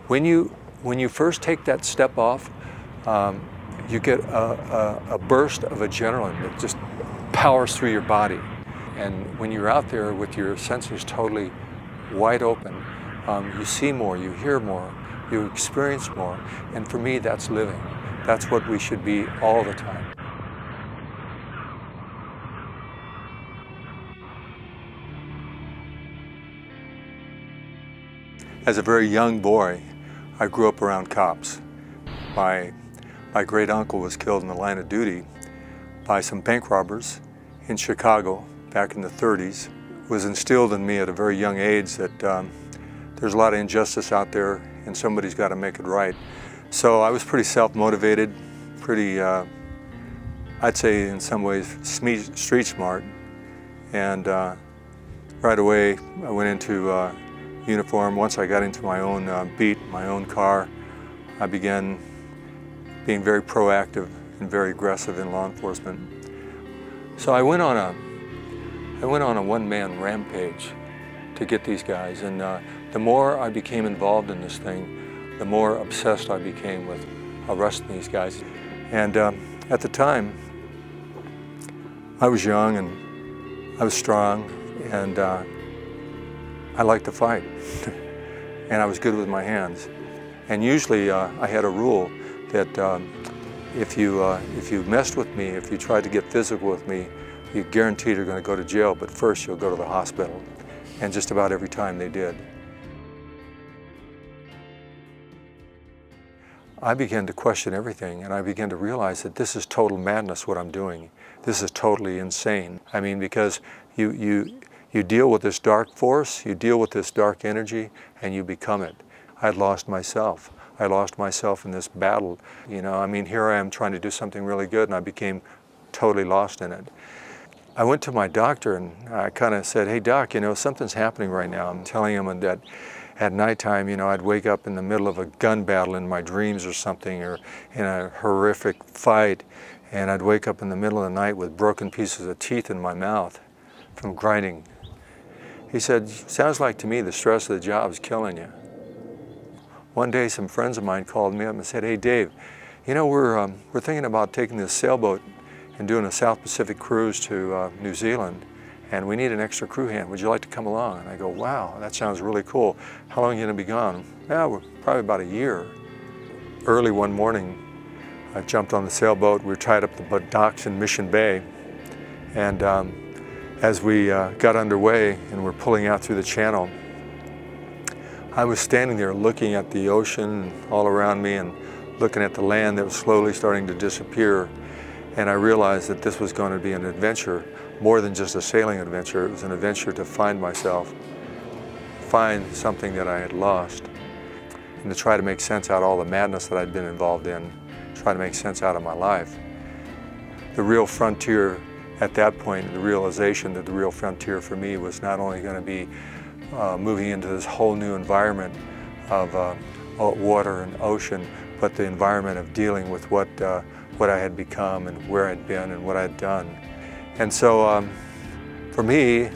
When you first take that step off, you get a burst of adrenaline that just powers through your body. And when you're out there with your senses totally wide open, you see more, you hear more, you experience more. And for me, that's living. That's what we should be all the time. As a very young boy, I grew up around cops. My great uncle was killed in the line of duty by some bank robbers in Chicago back in the 30s. It was instilled in me at a very young age that there's a lot of injustice out there and somebody's got to make it right. So I was pretty self-motivated, pretty, I'd say in some ways, street smart. And right away I went into uniform. Once I got into my own beat, my own car, I began being very proactive and very aggressive in law enforcement. So I went on a one-man rampage to get these guys, and the more I became involved in this thing, the more obsessed I became with arresting these guys. And at the time, I was young and I was strong, and I liked to fight, and I was good with my hands. And usually I had a rule that if you messed with me, if you tried to get physical with me, you guaranteed you're going to go to jail, but first you'll go to the hospital. And just about every time they did. I began to question everything, and I began to realize that this is total madness what I'm doing. This is totally insane. I mean, because you deal with this dark force, you deal with this dark energy, and you become it. I'd lost myself. I lost myself in this battle. You know, I mean, here I am trying to do something really good, and I became totally lost in it. I went to my doctor and I kind of said, hey doc, you know, something's happening right now. I'm telling him that at nighttime, you know, I'd wake up in the middle of a gun battle in my dreams or something, or in a horrific fight, and I'd wake up in the middle of the night with broken pieces of teeth in my mouth from grinding. He said, sounds like to me the stress of the job is killing you. One day some friends of mine called me up and said, hey Dave, you know, we're thinking about taking this sailboat and doing a South Pacific cruise to New Zealand, and we need an extra crew hand. Would you like to come along? And I go, wow, that sounds really cool. How long are you going to be gone? Yeah, we're probably about a year. Early one morning, I jumped on the sailboat. We were tied up at the docks in Mission Bay, and as we got underway and we're pulling out through the channel, I was standing there looking at the ocean all around me and looking at the land that was slowly starting to disappear. And I realized that this was going to be an adventure, more than just a sailing adventure. It was an adventure to find myself, find something that I had lost, and to try to make sense out of all the madness that I'd been involved in, try to make sense out of my life. The real frontier at that point, the realization that the real frontier for me was not only going to be moving into this whole new environment of water and ocean, but the environment of dealing with what I had become and where I'd been and what I'd done. And so for me,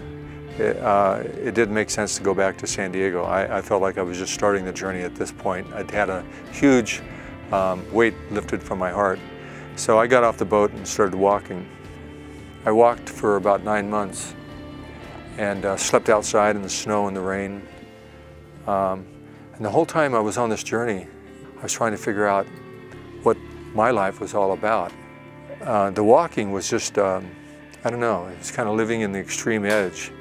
it didn't make sense to go back to San Diego. I felt like I was just starting the journey at this point. I'd had a huge weight lifted from my heart. So I got off the boat and started walking. I walked for about 9 months and slept outside in the snow and the rain. And the whole time I was on this journey, I was trying to figure out what my life was all about. The walking was just, I don't know, it was kind of living in the extreme edge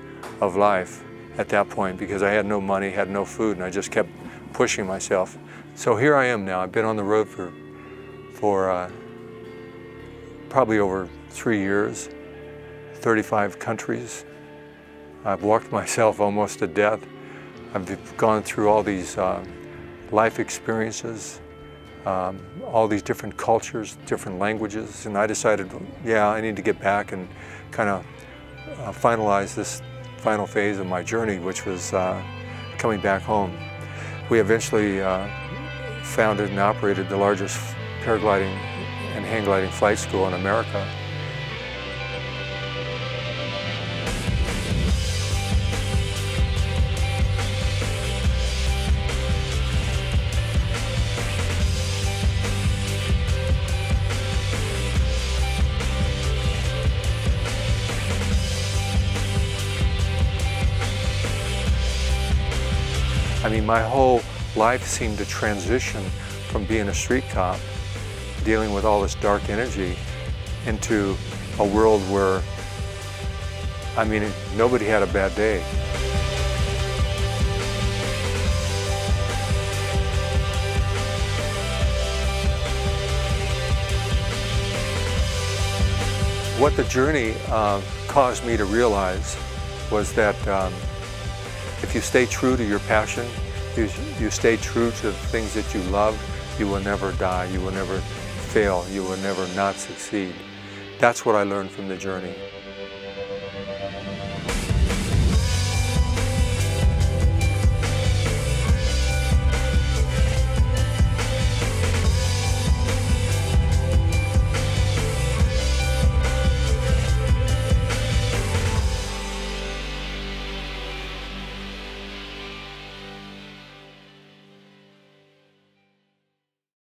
of life at that point, because I had no money, had no food, and I just kept pushing myself. So here I am now. I've been on the road for probably over 3 years, 35 countries. I've walked myself almost to death. I've gone through all these life experiences, all these different cultures, different languages, and I decided, yeah, I need to get back and kind of finalize this final phase of my journey, which was coming back home. We eventually founded and operated the largest paragliding and hang gliding flight school in America. I mean, my whole life seemed to transition from being a street cop, dealing with all this dark energy, into a world where, I mean, nobody had a bad day. What the journey caused me to realize was that if you stay true to your passion, you stay true to the things that you love, you will never die, you will never fail, you will never not succeed. That's what I learned from the journey.